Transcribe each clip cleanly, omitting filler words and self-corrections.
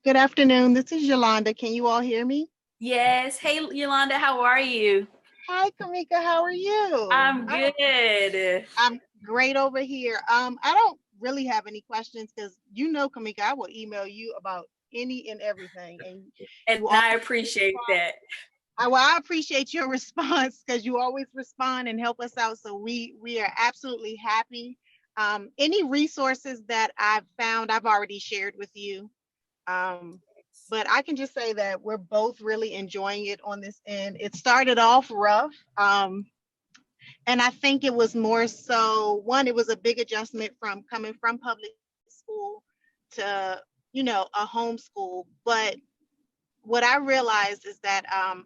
Good afternoon. This is Yolanda. Can you all hear me? Yes. Hey, Yolanda, how are you? Hi, Kamika. How are you? I'm good. I'm great over here. I don't really have any questions because Kamika, I will email you about any and everything, and And you I always appreciate respond. that. I appreciate your response because you always respond and help us out. So we are absolutely happy. Any resources that I've found, I've already shared with you. Um, but I can just say that we're both really enjoying it on this end. It started off rough. And I think it was more so one, it was a big adjustment from coming from public school to, a homeschool. But what I realized is that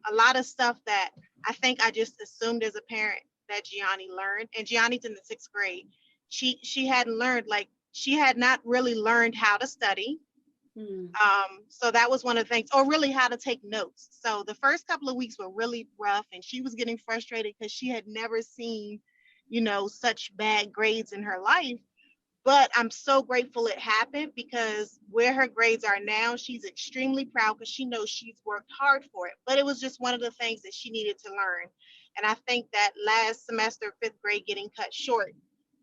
a lot of stuff that I think I just assumed as a parent that Gianni learned, and Gianni's in the sixth grade, she hadn't learned, like she had not really learned how to study. Hmm. So that was one of the things, or really how to take notes. So the first couple of weeks were really rough, and she was getting frustrated because she had never seen, such bad grades in her life. But I'm so grateful it happened because where her grades are now, she's extremely proud because she knows she's worked hard for it. But it was just one of the things that she needed to learn. And I think that last semester, fifth grade, getting cut short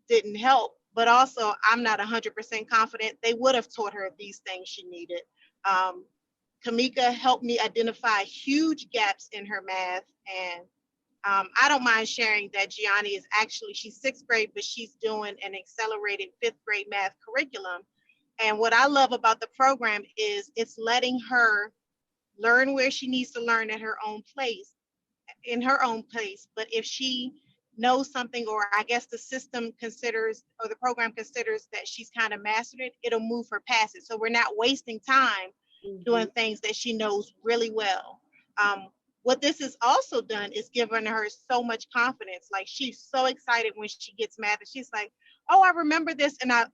didn't help. But also, I'm not 100% confident they would have taught her these things she needed. Um, Kamika helped me identify huge gaps in her math. And I don't mind sharing that Gianni is actually, she's sixth grade, but she's doing an accelerated fifth grade math curriculum. And what I love about the program is it's letting her learn where she needs to learn at her own place, in her own place. But if she knows something, or I guess the system considers, or the program considers that she's kind of mastered it, it'll move her past it. So we're not wasting time Hmm. doing things that she knows really well. What this has also done is given her so much confidence. Like she's so excited when she gets mad, and she's like, "Oh, I remember this, and I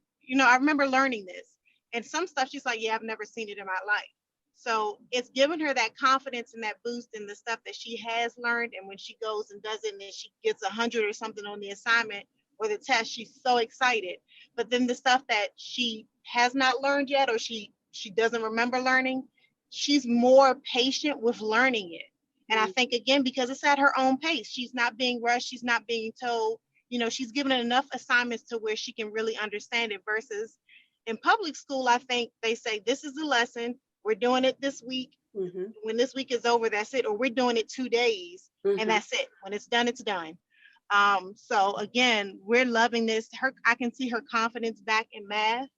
remember learning this." And some stuff she's like, "Yeah, I've never seen it in my life." So it's given her that confidence and that boost in the stuff that she has learned. And when she goes and does it and then she gets 100 or something on the assignment or the test, she's so excited. But then the stuff that she has not learned yet, or she doesn't remember learning, she's more patient with learning it. And I think again, because it's at her own pace, she's not being rushed, she's not being told, she's given enough assignments to where she can really understand it versus in public school, I think they say this is the lesson, we're doing it this week. Hmm. When this week is over, that's it. Or we're doing it 2 days and Hmm. that's it. When it's done, it's done. So again, we're loving this. I can see her confidence back in math.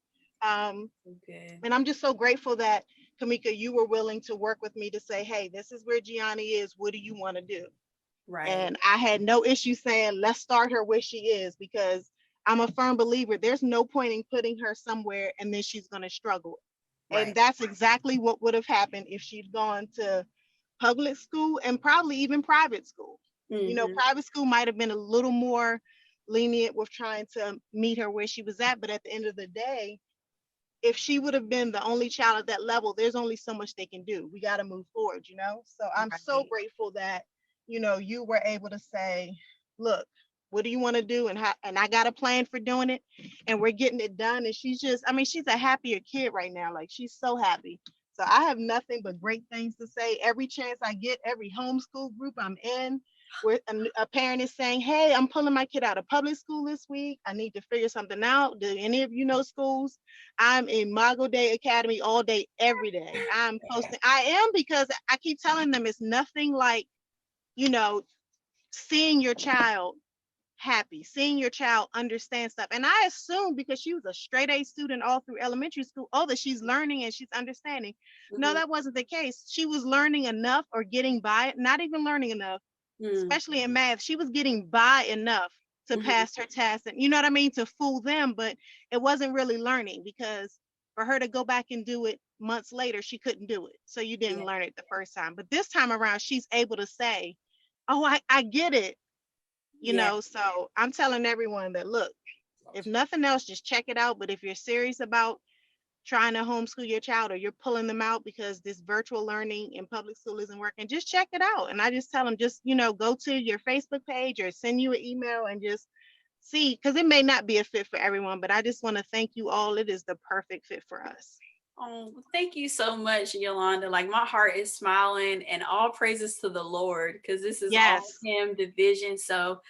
Um, Okay. and I'm just so grateful that Kamika, you were willing to work with me to say, hey, this is where Gianni is. What do you want to do? Right. And I had no issue saying, let's start her where she is because I'm a firm believer there's no point in putting her somewhere and then she's going to struggle. And Right. that's exactly what would have happened if she'd gone to public school and probably even private school. Hmm. Private school might have been a little more lenient with trying to meet her where she was at. But at the end of the day, if she would have been the only child at that level, there's only so much they can do. We got to move forward. So I'm so Right. grateful that, you were able to say, look, what do you want to do? And I got a plan for doing it and we're getting it done. And she's a happier kid right now. Like she's so happy. So I have nothing but great things to say. Every chance I get, every homeschool group I'm in, where a parent is saying, hey, I'm pulling my kid out of public school this week. I need to figure something out. Do any of you know schools? I'm in Mago Day Academy all day, every day. I'm posting. I am because I keep telling them it's nothing like, you know, seeing your child happy, seeing your child understand stuff. And I assume because she was a straight A student all through elementary school, oh, that she's learning and she's understanding. No, Hmm. that wasn't the case. She was learning enough or getting by, not even learning enough, Hmm. especially in math. She was getting by enough to Hmm. pass her test and you know what I mean, to fool them, but it wasn't really learning because for her to go back and do it months later, she couldn't do it. So you didn't Yeah. learn it the first time. But this time around, she's able to say, oh, I get it. Yeah. So I'm telling everyone that look, if nothing else, just check it out. But if you're serious about trying to homeschool your child or you're pulling them out because this virtual learning in public school isn't working, just check it out. And I just tell them, just, go to your Facebook page or send you an email and just see, because it may not be a fit for everyone, but I just want to thank you all. It is the perfect fit for us. Oh, thank you so much, Yolanda. Like my heart is smiling and all praises to the Lord because this is all Yes. him, the vision. So,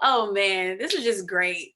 oh man, this is just great.